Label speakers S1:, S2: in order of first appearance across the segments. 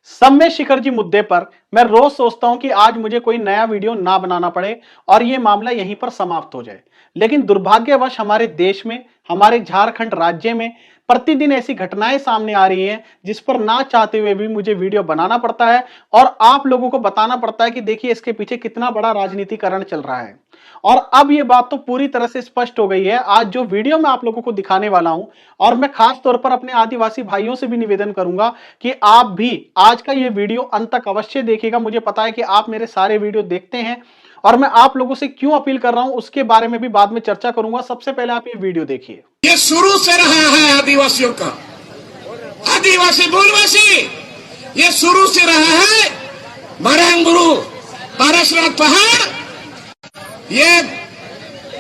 S1: सम्य शिखर जी मुद्दे पर मैं रोज सोचता हूं कि आज मुझे कोई नया वीडियो ना बनाना पड़े और यह मामला यहीं पर समाप्त हो जाए। लेकिन दुर्भाग्यवश हमारे देश में, हमारे झारखंड राज्य में प्रतिदिन ऐसी घटनाएं सामने आ रही हैं जिस पर ना चाहते हुए भी मुझे वीडियो बनाना पड़ता है और आप लोगों को बताना पड़ता है कि देखिए इसके पीछे कितना बड़ा राजनीतिकरण चल रहा है। और अब यह बात तो पूरी तरह से स्पष्ट हो गई है आज जो वीडियो मैं आप लोगों को दिखाने वाला हूं। और मैं खास तौर पर अपने आदिवासी भाइयों से भी निवेदन करूंगा कि आप भी आज का यह वीडियो अंत तक अवश्य देखिएगा। मुझे पता है कि आप मेरे सारे वीडियो देखते हैं और मैं आप लोगों से क्यों अपील कर रहा हूं उसके बारे में भी बाद में चर्चा करूंगा। सबसे पहले आप ये वीडियो देखिए।
S2: ये शुरू से रहा है आदिवासियों का, आदिवासी मूलवासी ये शुरू से रहा है। बरंगुरु पारसनाथ पहाड़ ये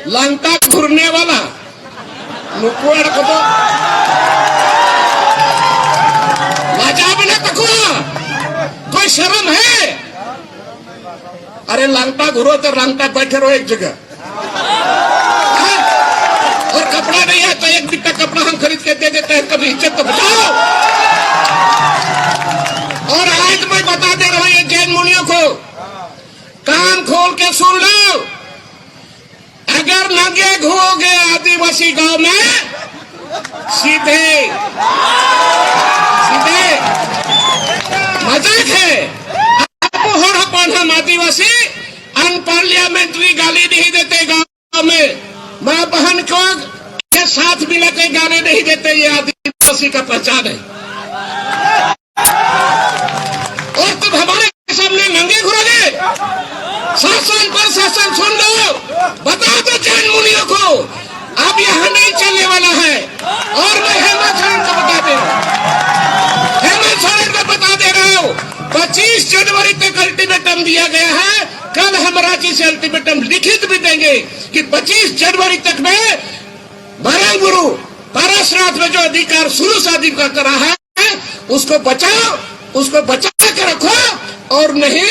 S2: लंका घूरने वाला नुकुआर को तो लाजा बिना तकुआ कोई शर्म है? अरे लंका घूरो तो लंका बैठे रहो एक जगह, और कपड़ा नहीं है तो एक बिट्टा कपड़ा हम खरीद के दे देते हैं, कभी इज्जत तो बचाओ। और आज मैं बता दे रहा हूं ये जैन मुनियों को, कान खोल के सुन लो। अगर नंगे घूमोगे आदिवासी गांव में सीधे सीधे मजाक है। हम आदिवासी अनपार्लियामेंट्री गाली नहीं देते गांव में, मां बहन को के साथ मिला के गाली नहीं देते, ये आदिवासी का पहचान है। और तुम हमारे सामने नंगे घुरोगे? शासन पर शासन सुन लो, बता दो जैन मुनियों को अब यहां नहीं चलने वाला है। और मैं हेमंत सोरेन को बता दे रहा हूं, हेमंत सोरेन को बता दे रहा हूं 25 जनवरी तक अल्टीमेटम दिया गया है। कल हम रांची से अल्टीमेटम लिखित भी देंगे कि 25 जनवरी तक में बरंगुरु पारसनाथ में जो अधिकार शुरू से अधिकार करा है उसको बचाओ, उसको बचा के रखो, और नहीं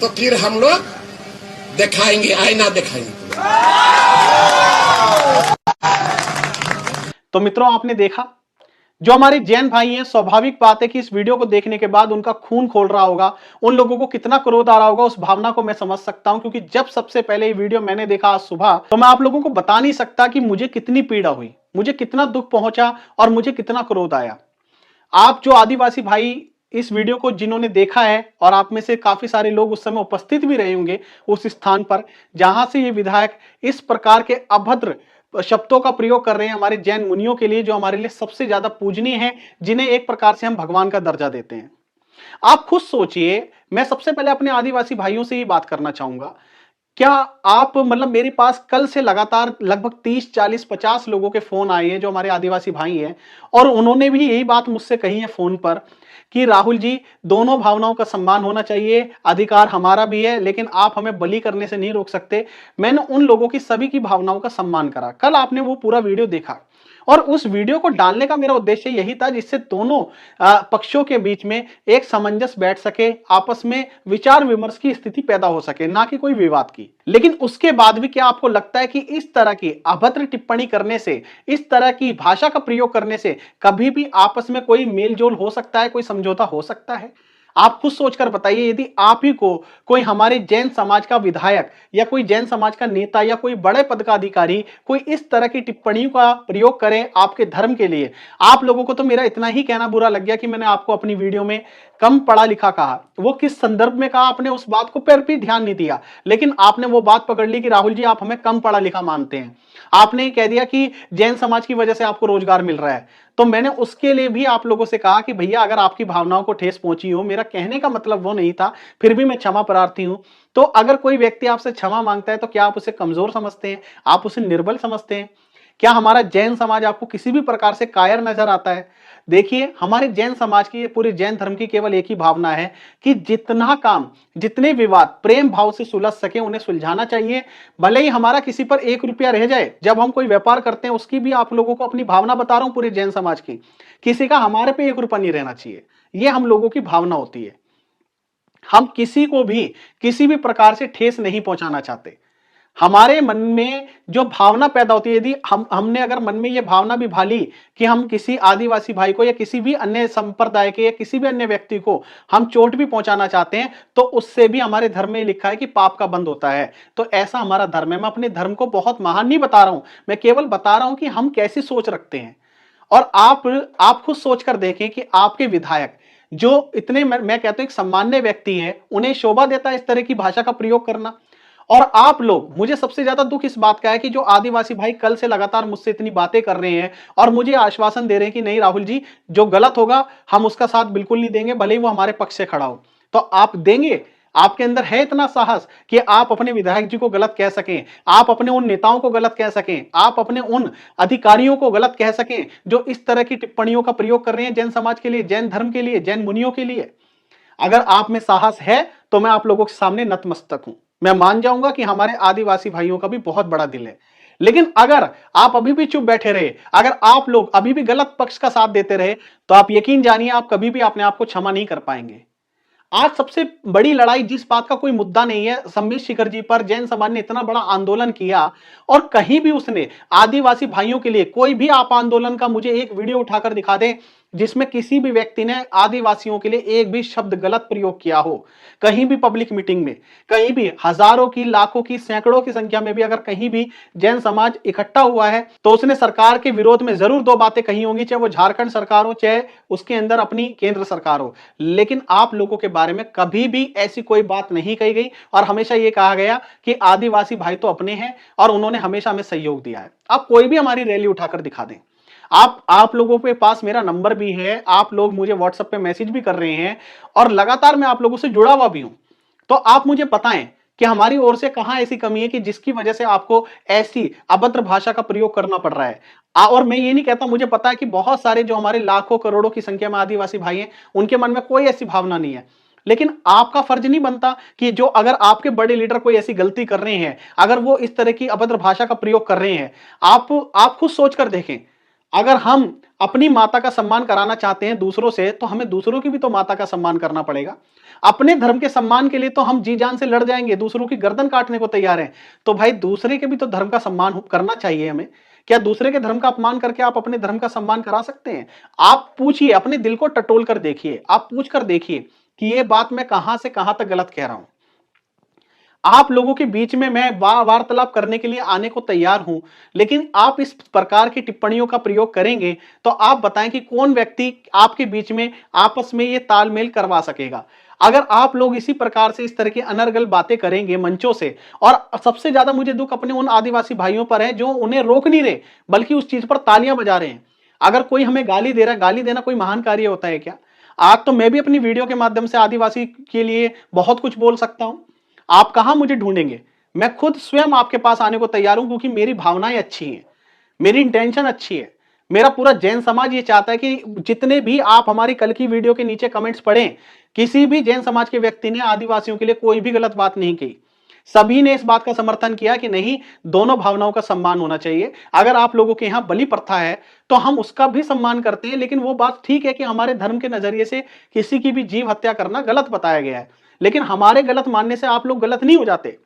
S2: तो फिर हम लोग दिखाएंगे, आईना दिखाएंगे।
S1: तो मित्रों आपने देखा, जो हमारे जैन भाई हैं, स्वाभाविक बात है कि इस वीडियो को देखने के बाद उनका खून खोल रहा होगा, उन लोगों को कितना क्रोध आ रहा होगा, उस भावना को मैं समझ सकता हूं। क्योंकि जब सबसे पहले ये वीडियो मैंने देखा आज सुबह, तो मैं आप लोगों को बता नहीं सकता कि मुझे कितनी पीड़ा हुई, मुझे कितना दुख पहुंचा और मुझे कितना क्रोध आया। आप जो आदिवासी भाई इस वीडियो को जिन्होंने देखा है, और आप में से काफी सारे लोग उस समय उपस्थित भी रहे होंगे उस स्थान पर जहां से ये विधायक इस प्रकार के अभद्र शब्दों का प्रयोग कर रहे हैं हमारे जैन मुनियों के लिए, जो हमारे लिए सबसे ज्यादा पूजनीय हैं, जिन्हें एक प्रकार से हम भगवान का दर्जा देते हैं। आप खुद सोचिए, मैं सबसे पहले अपने आदिवासी भाइयों से ये बात करना चाहूंगा, क्या आप मतलब मेरे पास कल से लगातार लगभग 30, 40, 50 लोगों के फोन आए हैं जो हमारे आदिवासी भाई हैं, और उन्होंने भी यही बात मुझसे कही है फोन पर कि राहुल जी, दोनों भावनाओं का सम्मान होना चाहिए, अधिकार हमारा भी है, लेकिन आप हमें बलि करने से नहीं रोक सकते। मैंने उन लोगों की सभी की भावनाओं का सम्मान करा। कल आपने वो पूरा वीडियो देखा और उस वीडियो को डालने का मेरा उद्देश्य यही था जिससे दोनों पक्षों के बीच में एक सामंजस्य बैठ सके, आपस में विचार विमर्श की स्थिति पैदा हो सके, ना कि कोई विवाद की। लेकिन उसके बाद भी क्या आपको लगता है कि इस तरह की अभद्र टिप्पणी करने से, इस तरह की भाषा का प्रयोग करने से कभी भी आपस में कोई मेलजोल हो सकता है, कोई समझौता हो सकता है? आप खुद सोचकर बताइए, यदि आप ही को कोई हमारे जैन समाज का विधायक या कोई जैन समाज का नेता या कोई बड़े पद का अधिकारी कोई इस तरह की टिप्पणियों का प्रयोग करे आपके धर्म के लिए, आप लोगों को तो मेरा इतना ही कहना बुरा लग गया कि मैंने आपको अपनी वीडियो में कम पढ़ा लिखा कहा। वो किस संदर्भ में कहा आपने उस बात को पर भी ध्यान नहीं दिया, लेकिन आपने वो बात पकड़ ली कि राहुल जी आप हमें कम पढ़ा लिखा मानते हैं। आपने कह दिया कि जैन समाज की वजह से आपको रोजगार मिल रहा है। तो मैंने उसके लिए भी आप लोगों से कहा कि भैया अगर आपकी भावनाओं को ठेस पहुंची हो, मेरा कहने का मतलब वो नहीं था, फिर भी मैं क्षमा प्रार्थी हूं। तो अगर कोई व्यक्ति आपसे क्षमा मांगता है तो क्या आप उसे कमजोर समझते हैं, आप उसे निर्बल समझते हैं? क्या हमारा जैन समाज आपको किसी भी प्रकार से कायर नजर आता है? देखिए, हमारे जैन समाज की, पूरे जैन धर्म की केवल एक ही भावना है कि जितना काम, जितने विवाद प्रेम भाव से सुलझ सके उन्हें सुलझाना चाहिए। भले ही हमारा किसी पर 1 रुपया रह जाए, जब हम कोई व्यापार करते हैं, उसकी भी आप लोगों को अपनी भावना बता रहा हूं पूरे जैन समाज की, किसी का हमारे पे 1 रुपया नहीं रहना चाहिए। यह हम लोगों की भावना होती है। हम किसी को भी किसी भी प्रकार से ठेस नहीं पहुंचाना चाहते। हमारे मन में जो भावना पैदा होती है, यदि हमने अगर मन में ये भावना भी भाली कि हम किसी आदिवासी भाई को या किसी भी अन्य संप्रदाय के या किसी भी अन्य व्यक्ति को हम चोट भी पहुंचाना चाहते हैं, तो उससे भी हमारे धर्म में लिखा है कि पाप का बंध होता है। तो ऐसा हमारा धर्म है। मैं अपने धर्म को बहुत महान नहीं बता रहा हूं, मैं केवल बता रहा हूं कि हम कैसी सोच रखते हैं। और आप खुद सोचकर देखें कि आपके विधायक जो इतने, मैं कहता हूं एक सामान्य व्यक्ति है, उन्हें शोभा देता है इस तरह की भाषा का प्रयोग करना। और आप लोग, मुझे सबसे ज्यादा दुख इस बात का है कि जो आदिवासी भाई कल से लगातार मुझसे इतनी बातें कर रहे हैं और मुझे आश्वासन दे रहे हैं कि नहीं राहुल जी, जो गलत होगा हम उसका साथ बिल्कुल नहीं देंगे, भले ही वो हमारे पक्ष से खड़ा हो। तो आप देंगे? आपके अंदर है इतना साहस कि आप अपने विधायक जी को गलत कह सकें, आप अपने उन नेताओं को गलत कह सकें, आप अपने उन अधिकारियों को गलत कह सकें जो इस तरह की टिप्पणियों का प्रयोग कर रहे हैं जैन समाज के लिए, जैन धर्म के लिए, जैन मुनियों के लिए? अगर आप में साहस है तो मैं आप लोगों के सामने नतमस्तक हूं। मैं मान जाऊंगा कि हमारे आदिवासी भाइयों का भी बहुत बड़ा दिल है। लेकिन अगर आप अभी भी चुप बैठे रहे, अगर आप लोग अभी भी गलत पक्ष का साथ देते रहे, तो आप यकीन जानिए आप कभी भी अपने आप को क्षमा नहीं कर पाएंगे। आज सबसे बड़ी लड़ाई जिस बात का कोई मुद्दा नहीं है, संबित शिखर जी पर जैन समाज ने इतना बड़ा आंदोलन किया और कहीं भी उसने आदिवासी भाइयों के लिए कोई भी आप आंदोलन का मुझे एक वीडियो उठाकर दिखा दे जिसमें किसी भी व्यक्ति ने आदिवासियों के लिए एक भी शब्द गलत प्रयोग किया हो। कहीं भी पब्लिक मीटिंग में, कहीं भी हजारों की, लाखों की, सैकड़ों की संख्या में भी अगर कहीं भी जैन समाज इकट्ठा हुआ है तो उसने सरकार के विरोध में जरूर दो बातें कही होंगी, चाहे वो झारखंड सरकार हो, चाहे उसके अंदर अपनी केंद्र सरकार हो। लेकिन आप लोगों के बारे में कभी भी ऐसी कोई बात नहीं कही गई और हमेशा यह कहा गया कि आदिवासी भाई तो अपने हैं और उन्होंने हमेशा हमें सहयोग दिया है। आप कोई भी हमारी रैली उठाकर दिखा दें। आप लोगों के पास मेरा नंबर भी है, आप लोग मुझे व्हाट्सएप पे मैसेज भी कर रहे हैं और लगातार मैं आप लोगों से जुड़ा हुआ भी हूं। तो आप मुझे बताएं कि हमारी ओर से कहां ऐसी कमी है कि जिसकी वजह से आपको ऐसी अभद्र भाषा का प्रयोग करना पड़ रहा है। और मैं ये नहीं कहता, मुझे पता है कि बहुत सारे जो हमारे लाखों करोड़ों की संख्या में आदिवासी भाई हैं, उनके मन में कोई ऐसी भावना नहीं है। लेकिन आपका फर्ज नहीं बनता कि जो अगर आपके बड़े लीडर कोई ऐसी गलती कर रहे हैं, अगर वो इस तरह की अभद्र भाषा का प्रयोग कर रहे हैं, आप खुद सोचकर देखें। अगर हम अपनी माता का सम्मान कराना चाहते हैं दूसरों से, तो हमें दूसरों की भी तो माता का सम्मान करना पड़ेगा। अपने धर्म के सम्मान के लिए तो हम जी जान से लड़ जाएंगे, दूसरों की गर्दन काटने को तैयार हैं। तो भाई दूसरे के भी तो धर्म का सम्मान करना चाहिए हमें। क्या दूसरे के धर्म का अपमान करके आप अपने धर्म का सम्मान करा सकते हैं? आप पूछिए, अपने दिल को टटोल कर देखिए, आप पूछ कर देखिए कि ये बात मैं कहां से कहां तक गलत कह रहा हूं। आप लोगों के बीच में मैं वार्तालाप करने के लिए आने को तैयार हूं, लेकिन आप इस प्रकार की टिप्पणियों का प्रयोग करेंगे तो आप बताएं कि कौन व्यक्ति आपके बीच में आपस में ये तालमेल करवा सकेगा। अगर आप लोग इसी प्रकार से इस तरह की अनर्गल बातें करेंगे मंचों से, और सबसे ज्यादा मुझे दुख अपने उन आदिवासी भाइयों पर है जो उन्हें रोक नहीं रहे बल्कि उस चीज पर तालियां बजा रहे हैं। अगर कोई हमें गाली दे रहा है, गाली देना कोई महान कार्य होता है क्या? आज तो मैं भी अपनी वीडियो के माध्यम से आदिवासी के लिए बहुत कुछ बोल सकता हूं। आप कहां मुझे ढूंढेंगे? मैं खुद स्वयं आपके पास आने को तैयार हूं, क्योंकि मेरी भावनाएं अच्छी हैं, मेरी इंटेंशन अच्छी है। मेरा पूरा जैन समाज ये चाहता है कि जितने भी आप हमारी कल की वीडियो के नीचे कमेंट्स पढ़ें, किसी भी जैन समाज के व्यक्ति ने आदिवासियों के लिए कोई भी गलत बात नहीं की। सभी ने इस बात का समर्थन किया कि नहीं, दोनों भावनाओं का सम्मान होना चाहिए। अगर आप लोगों के यहां बलि प्रथा है तो हम उसका भी सम्मान करते हैं, लेकिन वो बात ठीक है कि हमारे धर्म के नजरिए से किसी की भी जीव हत्या करना गलत बताया गया है। लेकिन हमारे गलत मानने से आप लोग गलत नहीं हो जाते।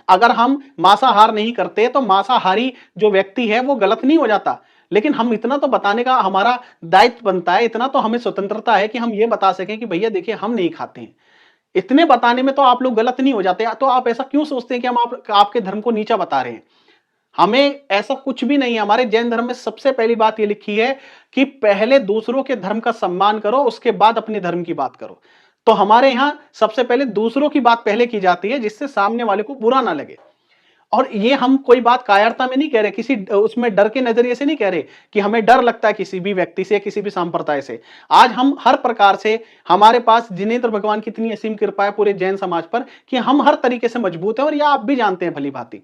S1: अगर हम मांसाहार नहीं करते तो मांसाहारी जो व्यक्ति है वो गलत नहीं हो जाता। लेकिन हम इतना तो बताने का हमारा दायित्व बनता है, इतना तो हमें स्वतंत्रता है कि हम ये बता सकें कि भैया देखिए हम नहीं खाते हैं। इतने बताने में तो आप लोग गलत नहीं हो जाते। तो आप ऐसा क्यों सोचते हैं कि हम आपके धर्म को नीचा बता रहे हैं? हमें ऐसा कुछ भी नहीं है। हमारे जैन धर्म में सबसे पहली बात ये लिखी है कि पहले दूसरों के धर्म का सम्मान करो, उसके बाद अपने धर्म की बात करो। तो हमारे यहां सबसे पहले दूसरों की बात पहले की जाती है, जिससे सामने वाले को बुरा ना लगे। और ये हम कोई बात कायरता में नहीं कह रहे, किसी उसमें डर के नजरिए से नहीं कह रहे कि हमें डर लगता है किसी भी व्यक्ति से, किसी भी संप्रदाय से। आज हम हर प्रकार से, हमारे पास जिनेंद्र भगवान की इतनी असीम कृपा है पूरे जैन समाज पर कि हम हर तरीके से मजबूत हैं, और यह आप भी जानते हैं भली भांति।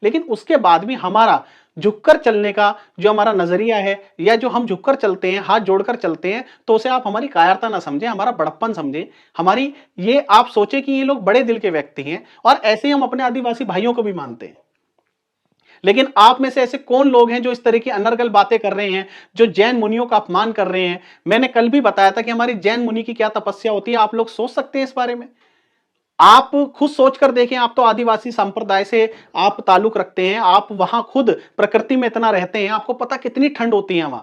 S1: लेकिन उसके बाद भी हमारा झुककर चलने का जो हमारा नजरिया है, या जो हम झुककर चलते हैं, हाथ जोड़कर चलते हैं, तो उसे आप हमारी कायरता ना समझें, हमारा बड़प्पन समझें। हमारी ये आप सोचे कि ये लोग बड़े दिल के व्यक्ति हैं, और ऐसे ही हम अपने आदिवासी भाइयों को भी मानते हैं। लेकिन आप में से ऐसे कौन लोग हैं जो इस तरह की अनर्गल बातें कर रहे हैं, जो जैन मुनियों का अपमान कर रहे हैं? मैंने कल भी बताया था कि हमारी जैन मुनि की क्या तपस्या होती है। आप लोग सोच सकते हैं इस बारे में? आप खुद सोचकर देखें, आप तो आदिवासी संप्रदाय से आप ताल्लुक रखते हैं, आप वहां खुद प्रकृति में इतना रहते हैं, आपको पता कितनी ठंड होती है वहां।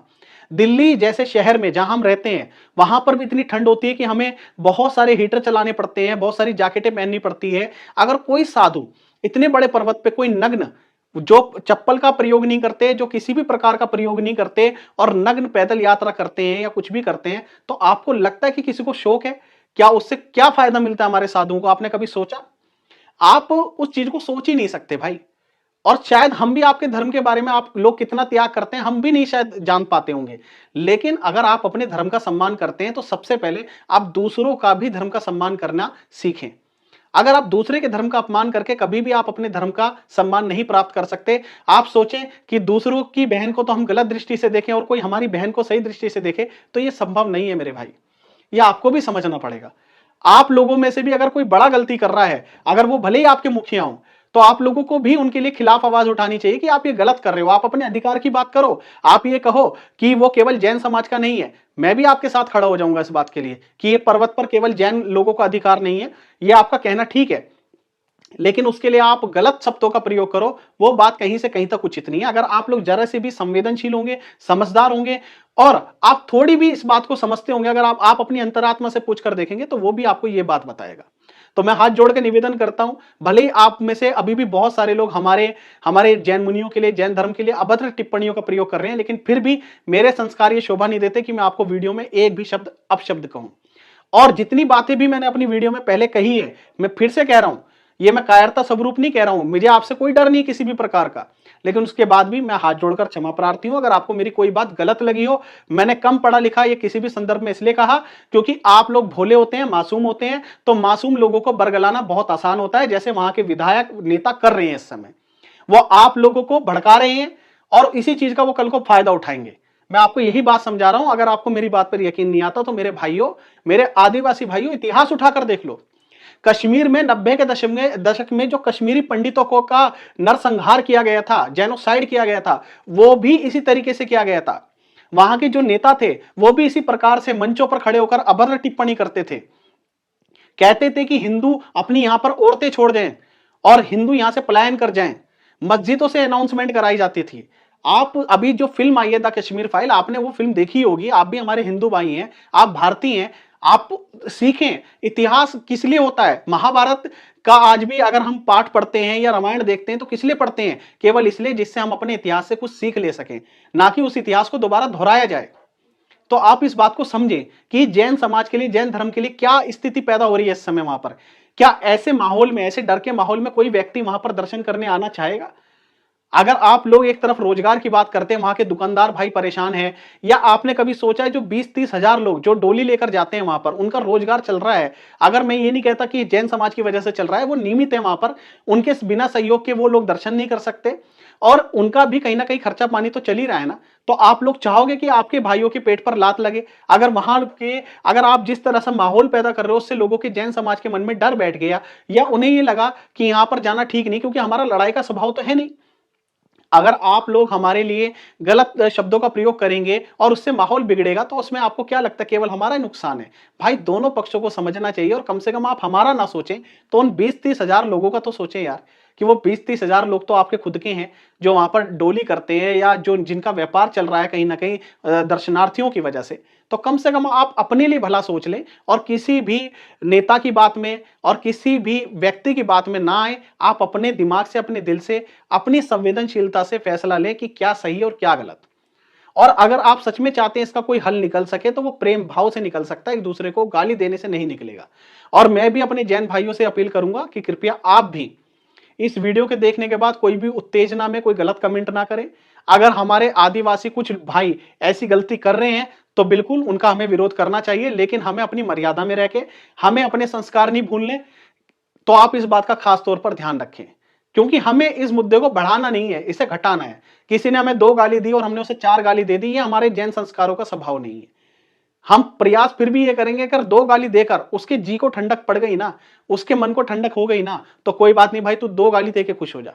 S1: दिल्ली जैसे शहर में जहां हम रहते हैं, वहां पर भी इतनी ठंड होती है कि हमें बहुत सारे हीटर चलाने पड़ते हैं, बहुत सारी जैकेटें पहननी पड़ती है। अगर कोई साधु इतने बड़े पर्वत पे, कोई नग्न जो चप्पल का प्रयोग नहीं करते, जो किसी भी प्रकार का प्रयोग नहीं करते और नग्न पैदल यात्रा करते हैं या कुछ भी करते हैं, तो आपको लगता है कि किसी को शौक है? क्या उससे क्या फायदा मिलता है हमारे साधुओं को? आपने कभी सोचा? आप उस चीज को सोच ही नहीं सकते भाई। और शायद हम भी आपके धर्म के बारे में, आप लोग कितना त्याग करते हैं, हम भी नहीं शायद जान पाते होंगे। लेकिन अगर आप अपने धर्म का सम्मान करते हैं तो सबसे पहले आप दूसरों का भी धर्म का सम्मान करना सीखें। अगर आप दूसरे के धर्म का अपमान करके कभी भी आप अपने धर्म का सम्मान नहीं प्राप्त कर सकते। आप सोचें कि दूसरों की बहन को तो हम गलत दृष्टि से देखें और कोई हमारी बहन को सही दृष्टि से देखे, तो यह संभव नहीं है मेरे भाई। यह आपको भी समझना पड़ेगा। आप लोगों में से भी अगर कोई बड़ा गलती कर रहा है, अगर वो भले ही आपके मुखिया हों, तो आप लोगों को भी उनके लिए खिलाफ आवाज उठानी चाहिए कि आप ये गलत कर रहे हो। आप अपने अधिकार की बात करो। आप ये कहो कि वो केवल जैन समाज का नहीं है। मैं भी आपके साथ खड़ा हो जाऊंगा इस बात के लिए कि ये पर्वत पर केवल जैन लोगों का अधिकार नहीं है। ये आपका कहना ठीक है, लेकिन उसके लिए आप गलत शब्दों का प्रयोग करो, वो बात कहीं से कहीं तक उचित नहीं है। अगर आप लोग जरा से भी संवेदनशील होंगे, समझदार होंगे और आप थोड़ी भी इस बात को समझते होंगे, अगर आप अपनी अंतरात्मा से पूछकर देखेंगे तो वो भी आपको ये बात बताएगा। तो मैं हाथ जोड़ के निवेदन करता हूं, भले ही आप में से अभी भी बहुत सारे लोग हमारे जैन मुनियों के लिए, जैन धर्म के लिए अभद्र टिप्पणियों का प्रयोग कर रहे हैं, लेकिन फिर भी मेरे संस्कार ये शोभा नहीं देते कि मैं आपको वीडियो में एक भी शब्द अपशब्द कहूं। और जितनी बातें भी मैंने अपनी वीडियो में पहले कही है, मैं फिर से कह रहा हूं, ये मैं कायरता स्वरूप नहीं कह रहा हूं, मुझे आपसे कोई डर नहीं किसी भी प्रकार का। लेकिन उसके बाद भी मैं हाथ जोड़कर क्षमा प्रार्थी हूं अगर आपको मेरी कोई बात गलत लगी हो। मैंने कम पढ़ा लिखा ये किसी भी संदर्भ में इसलिए कहा क्योंकि आप लोग भोले होते हैं, मासूम होते हैं, तो मासूम लोगों को बरगलाना बहुत आसान होता है, जैसे वहां के विधायक नेता कर रहे हैं इस समय। वो आप लोगों को भड़का रहे हैं और इसी चीज का वो कल को फायदा उठाएंगे। मैं आपको यही बात समझा रहा हूं। अगर आपको मेरी बात पर यकीन नहीं आता तो मेरे भाइयों, मेरे आदिवासी भाइयों, इतिहास उठाकर देख लो। कश्मीर में 90 के दशक में जो कश्मीरी पंडितों को का नरसंहार किया गया था, जेनोसाइड किया गया था, वो भी इसी तरीके से किया गया था। वहां के जो नेता थे वो भी इसी प्रकार से मंचों पर खड़े होकर अभद्र टिप्पणी करते थे। कहते थे कि हिंदू अपनी यहां पर औरतें छोड़ जाएं और हिंदू यहां से पलायन कर जाएं। मस्जिदों से अनाउंसमेंट कराई जाती थी। आप अभी जो फिल्म आई है द कश्मीर फाइल, आपने वो फिल्म देखी होगी। आप भी हमारे हिंदू भाई हैं, आप भारतीय हैं, आप सीखें इतिहास किस लिए होता है। महाभारत का आज भी अगर हम पाठ पढ़ते हैं या रामायण देखते हैं तो किस लिए पढ़ते हैं? केवल इसलिए जिससे हम अपने इतिहास से कुछ सीख ले सकें, ना कि उस इतिहास को दोबारा दोहराया जाए। तो आप इस बात को समझें कि जैन समाज के लिए, जैन धर्म के लिए क्या स्थिति पैदा हो रही है इस समय वहां पर। क्या ऐसे माहौल में, ऐसे डर के माहौल में कोई व्यक्ति वहां पर दर्शन करने आना चाहेगा? अगर आप लोग एक तरफ रोजगार की बात करते हैं, वहां के दुकानदार भाई परेशान हैं, या आपने कभी सोचा है जो 20-30 हजार लोग जो डोली लेकर जाते हैं वहां पर, उनका रोजगार चल रहा है। अगर मैं ये नहीं कहता कि जैन समाज की वजह से चल रहा है, वो नियमित है वहां पर, उनके बिना सहयोग के वो लोग दर्शन नहीं कर सकते और उनका भी कहीं ना कहीं खर्चा पानी तो चल ही रहा है ना। तो आप लोग चाहोगे कि आपके भाइयों के पेट पर लात लगे? अगर आप जिस तरह से माहौल पैदा कर रहे हो उससे लोगों के, जैन समाज के मन में डर बैठ गया या उन्हें ये लगा कि यहां पर जाना ठीक नहीं, क्योंकि हमारा लड़ाई का स्वभाव तो है नहीं। अगर आप लोग हमारे लिए गलत शब्दों का प्रयोग करेंगे और उससे माहौल बिगड़ेगा तो उसमें आपको क्या लगता है केवल हमारा नुकसान है? भाई दोनों पक्षों को समझना चाहिए और कम से कम आप हमारा ना सोचें तो उन 20-30 हजार लोगों का तो सोचें यार, कि वो 20-30 हजार लोग तो आपके खुद के हैं जो वहां पर डोली करते हैं या जो जिनका व्यापार चल रहा है कहीं ना कहीं दर्शनार्थियों की वजह से। तो कम से कम आप अपने लिए भला सोच लें और किसी भी नेता की बात में और किसी भी व्यक्ति की बात में ना आए। आप अपने दिमाग से, अपने दिल से, अपनी संवेदनशीलता से फैसला लें कि क्या सही और क्या गलत। और अगर आप सच में चाहते हैं इसका कोई हल निकल सके तो वो प्रेम भाव से निकल सकता है, एक दूसरे को गाली देने से नहीं निकलेगा। और मैं भी अपने जैन भाइयों से अपील करूंगा कि कृपया आप भी इस वीडियो के देखने के बाद कोई भी उत्तेजना में कोई गलत कमेंट ना करें। अगर हमारे आदिवासी कुछ भाई ऐसी गलती कर रहे हैं तो बिल्कुल उनका हमें विरोध करना चाहिए, लेकिन हमें अपनी मर्यादा में रह के, हमें अपने संस्कार नहीं भूलने। तो आप इस बात का खास तौर पर ध्यान रखें, क्योंकि हमें इस मुद्दे को बढ़ाना नहीं है, इसे घटाना है। किसी ने हमें 2 गाली दी और हमने उसे 4 गाली दे दी, ये हमारे जैन संस्कारों का स्वभाव नहीं है। हम प्रयास फिर भी ये करेंगे, अगर 2 गाली देकर उसके जी को ठंडक पड़ गई ना, उसके मन को ठंडक हो गई ना, तो कोई बात नहीं भाई, तू 2 गाली देके खुश हो जा।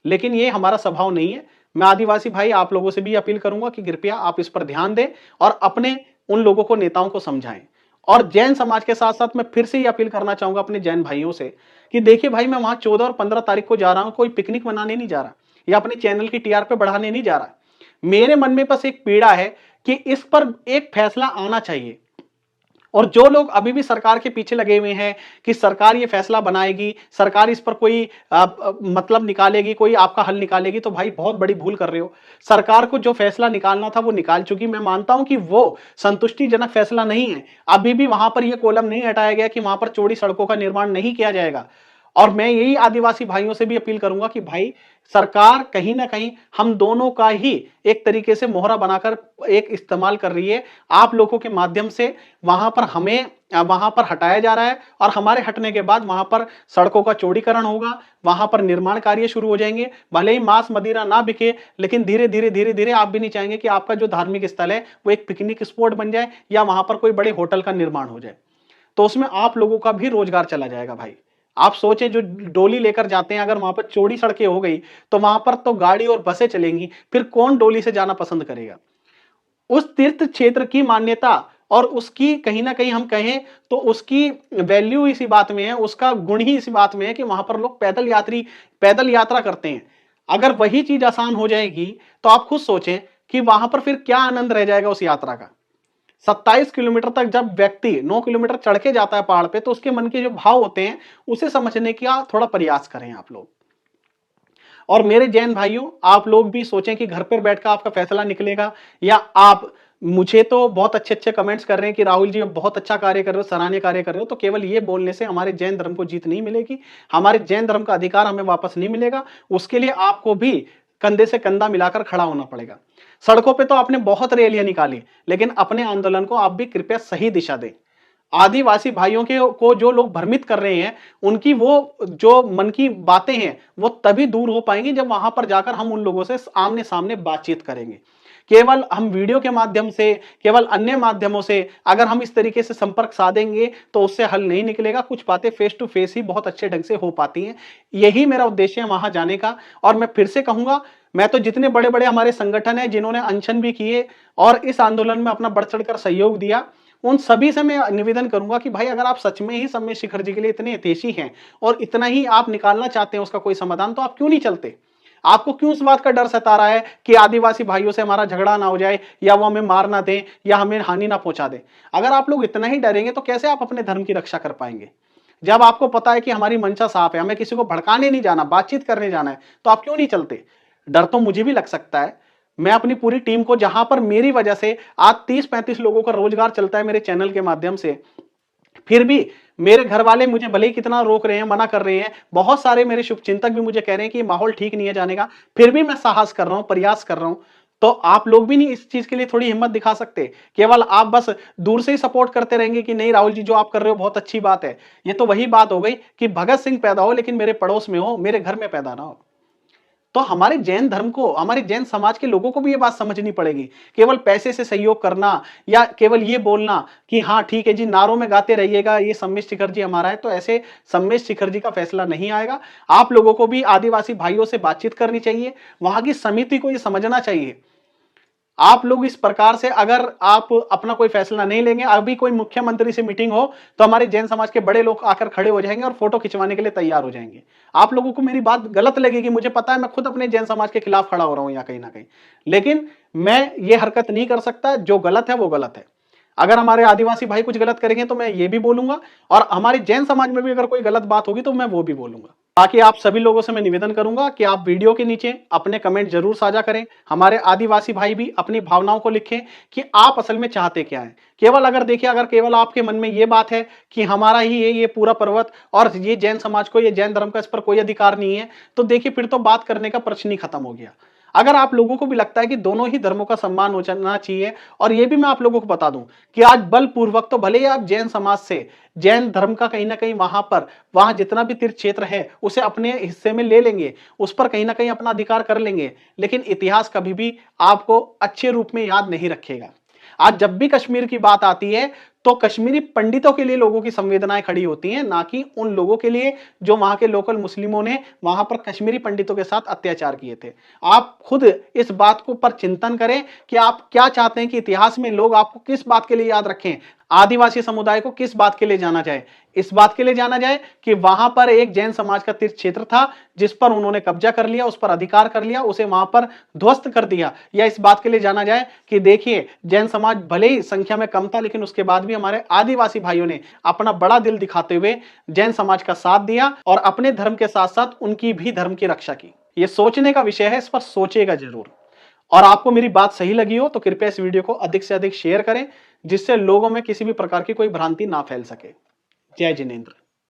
S1: लेकिन ये हमारा स्वभाव नहीं है। मैं आदिवासी भाई आप लोगों से भी अपील करूंगा कि कृपया आप इस पर ध्यान दें और अपने उन लोगों को, नेताओं को समझाएं और जैन समाज के साथ साथ मैं फिर से ये अपील करना चाहूंगा अपने जैन भाइयों से कि देखिए भाई, मैं वहां 14 और 15 तारीख को जा रहा हूं, कोई पिकनिक मनाने नहीं जा रहा या अपने चैनल की टीआरपी बढ़ाने नहीं जा रहा। मेरे मन में बस एक पीड़ा है कि इस पर एक फैसला आना चाहिए। और जो लोग अभी भी सरकार के पीछे लगे हुए हैं कि सरकार ये फैसला बनाएगी, सरकार इस पर कोई मतलब निकालेगी, कोई आपका हल निकालेगी, तो भाई बहुत बड़ी भूल कर रहे हो। सरकार को जो फैसला निकालना था वो निकाल चुकी। मैं मानता हूं कि वो संतुष्टिजनक फैसला नहीं है। अभी भी वहां पर यह कॉलम नहीं हटाया गया कि वहां पर चौड़ी सड़कों का निर्माण नहीं किया जाएगा। और मैं यही आदिवासी भाइयों से भी अपील करूंगा कि भाई, सरकार कहीं ना कहीं हम दोनों का ही एक तरीके से मोहरा बनाकर एक इस्तेमाल कर रही है। आप लोगों के माध्यम से वहां पर हमें वहां पर हटाया जा रहा है, और हमारे हटने के बाद वहां पर सड़कों का चौड़ीकरण होगा, वहां पर निर्माण कार्य शुरू हो जाएंगे। भले ही मांस मदिरा ना बिके, लेकिन धीरे धीरे धीरे धीरे आप भी नहीं चाहेंगे कि आपका जो धार्मिक स्थल है वो एक पिकनिक स्पॉट बन जाए या वहां पर कोई बड़े होटल का निर्माण हो जाए। तो उसमें आप लोगों का भी रोजगार चला जाएगा भाई। आप सोचें, जो डोली लेकर जाते हैं, अगर वहां पर चौड़ी सड़कें हो गई तो वहां पर तो गाड़ी और बसें चलेंगी, फिर कौन डोली से जाना पसंद करेगा। उस तीर्थ क्षेत्र की मान्यता और उसकी कहीं ना कहीं हम कहें तो उसकी वैल्यू इसी बात में है, उसका गुण ही इसी बात में है कि वहां पर लोग पैदल यात्रा करते हैं। अगर वही चीज आसान हो जाएगी तो आप खुद सोचें कि वहां पर फिर क्या आनंद रह जाएगा उस यात्रा का। 27 किलोमीटर तक जब व्यक्ति 9 किलोमीटर चढ़ के जाता है पहाड़ पे, तो उसके मन के जो भाव होते हैं उसे समझने का थोड़ा प्रयास करें आप लोग। और मेरे जैन भाइयों, आप लोग भी सोचें कि घर पर बैठकर आपका फैसला निकलेगा, या आप मुझे तो बहुत अच्छे अच्छे कमेंट्स कर रहे हैं कि राहुल जी बहुत अच्छा कार्य कर रहे हो, सराहनीय कार्य कर रहे हो, तो केवल ये बोलने से हमारे जैन धर्म को जीत नहीं मिलेगी, हमारे जैन धर्म का अधिकार हमें वापस नहीं मिलेगा। उसके लिए आपको भी कंधे से कंधा मिलाकर खड़ा होना पड़ेगा। सड़कों पे तो आपने बहुत रैलियां निकाली, लेकिन अपने आंदोलन को आप भी कृपया सही दिशा दें। आदिवासी भाइयों के को जो लोग भ्रमित कर रहे हैं, उनकी वो जो मन की बातें हैं वो तभी दूर हो पाएंगी जब वहां पर जाकर हम उन लोगों से आमने सामने बातचीत करेंगे। केवल हम वीडियो के माध्यम से, केवल अन्य माध्यमों से अगर हम इस तरीके से संपर्क साधेंगे तो उससे हल नहीं निकलेगा। कुछ बातें फेस टू फेस ही बहुत अच्छे ढंग से हो पाती हैं। यही मेरा उद्देश्य है वहां जाने का। और मैं फिर से कहूंगा, मैं तो जितने बड़े बड़े हमारे संगठन हैं जिन्होंने अनशन भी किए और इस आंदोलन में अपना बढ़ चढ़कर सहयोग दिया, उन सभी से मैं निवेदन करूंगा कि भाई, अगर आप सच में ही सम्मेद शिखर जी के लिए इतने हितैषी हैं और इतना ही आप निकालना चाहते हैं उसका कोई समाधान, तो आप क्यों नहीं चलते। आपको क्यों इस बात का डर सता रहा है कि आदिवासी भाइयों से हमारा झगड़ा ना हो जाए, या वो हमें मार ना दें, या हमें हानि ना पहुंचा दें। अगर आप लोग इतना ही डरेंगे तो कैसे आप अपने धर्म की रक्षा कर पाएंगे। जब आपको पता है कि हमारी मंशा साफ है, हमें किसी को भड़काने नहीं जाना, बातचीत करने जाना है, तो आप क्यों नहीं चलते। डर तो मुझे भी लग सकता है। मैं अपनी पूरी टीम को, जहां पर मेरी वजह से आज 30-35 लोगों का रोजगार चलता है मेरे चैनल के माध्यम से, फिर भी मेरे घर वाले मुझे भले ही कितना रोक रहे हैं, मना कर रहे हैं, बहुत सारे मेरे शुभचिंतक भी मुझे कह रहे हैं कि माहौल ठीक नहीं है जाने का, फिर भी मैं साहस कर रहा हूं, प्रयास कर रहा हूं। तो आप लोग भी नहीं इस चीज के लिए थोड़ी हिम्मत दिखा सकते। केवल आप बस दूर से ही सपोर्ट करते रहेंगे कि नहीं राहुल जी जो आप कर रहे हो बहुत अच्छी बात है। ये तो वही बात हो गई कि भगत सिंह पैदा हो लेकिन मेरे पड़ोस में हो, मेरे घर में पैदा ना हो। तो हमारे जैन धर्म को, हमारे जैन समाज के लोगों को भी ये बात समझनी पड़ेगी। केवल पैसे से सहयोग करना या केवल ये बोलना कि हाँ ठीक है जी, नारों में गाते रहिएगा ये सम्मेद शिखर जी हमारा है, तो ऐसे सम्मेद शिखर जी का फैसला नहीं आएगा। आप लोगों को भी आदिवासी भाइयों से बातचीत करनी चाहिए, वहां की समिति को ये समझना चाहिए। आप लोग इस प्रकार से अगर आप अपना कोई फैसला नहीं लेंगे, अभी कोई मुख्यमंत्री से मीटिंग हो तो हमारे जैन समाज के बड़े लोग आकर खड़े हो जाएंगे और फोटो खिंचवाने के लिए तैयार हो जाएंगे। आप लोगों को मेरी बात गलत लगेगी, मुझे पता है, मैं खुद अपने जैन समाज के खिलाफ खड़ा हो रहा हूं या कहीं ना कहीं, लेकिन मैं ये हरकत नहीं कर सकता। जो गलत है वो गलत है। अगर हमारे आदिवासी भाई कुछ गलत करेंगे तो मैं ये भी बोलूंगा, और हमारे जैन समाज में भी अगर कोई गलत बात होगी तो मैं वो भी बोलूंगा। बाकी आप सभी लोगों से मैं निवेदन करूंगा कि आप वीडियो के नीचे अपने कमेंट जरूर साझा करें। हमारे आदिवासी भाई भी अपनी भावनाओं को लिखें कि आप असल में चाहते क्या हैं। केवल अगर देखिए, अगर केवल आपके मन में ये बात है कि हमारा ही ये पूरा पर्वत और ये जैन समाज को, ये जैन धर्म का इस पर कोई अधिकार नहीं है, तो देखिए फिर तो बात करने का प्रश्न ही खत्म हो गया। अगर आप लोगों को भी लगता है कि दोनों ही धर्मों का सम्मान हो जाना चाहिए, और ये भी मैं आप लोगों को बता दूं कि आज बलपूर्वक तो भले ही आप जैन समाज से, जैन धर्म का कहीं ना कहीं वहां जितना भी तीर्थ क्षेत्र है उसे अपने हिस्से में ले लेंगे, उस पर कहीं ना कहीं अपना अधिकार कर लेंगे, लेकिन इतिहास कभी भी आपको अच्छे रूप में याद नहीं रखेगा। आज जब भी कश्मीर की बात आती है तो कश्मीरी पंडितों के लिए लोगों की संवेदनाएं खड़ी होती हैं, ना कि उन लोगों के लिए जो वहां के लोकल मुस्लिमों ने वहां पर कश्मीरी पंडितों के साथ अत्याचार किए थे। आप खुद इस बात को पर चिंतन करें कि आप क्या चाहते हैं कि इतिहास में लोग आपको किस बात के लिए याद रखें। आदिवासी समुदाय को किस बात के लिए जाना जाए? इस बात के लिए जाना जाए कि वहां पर एक जैन समाज का तीर्थ क्षेत्र था जिस पर उन्होंने कब्जा कर लिया, उस पर अधिकार कर लिया, उसे वहां पर ध्वस्त कर दिया। या इस बात के लिए जाना जाए कि देखिए जैन समाज भले ही संख्या में कम था लेकिन उसके बाद भी हमारे आदिवासी भाइयों ने अपना बड़ा दिल दिखाते हुए जैन समाज का साथ दिया और अपने धर्म के साथ साथ उनकी भी धर्म की रक्षा की। यह सोचने का विषय है, इस पर सोचेगा जरूर। और आपको मेरी बात सही लगी हो तो कृपया इस वीडियो को अधिक से अधिक शेयर करें जिससे लोगों में किसी भी प्रकार की कोई भ्रांति ना फैल सके। जय जिनेंद्र।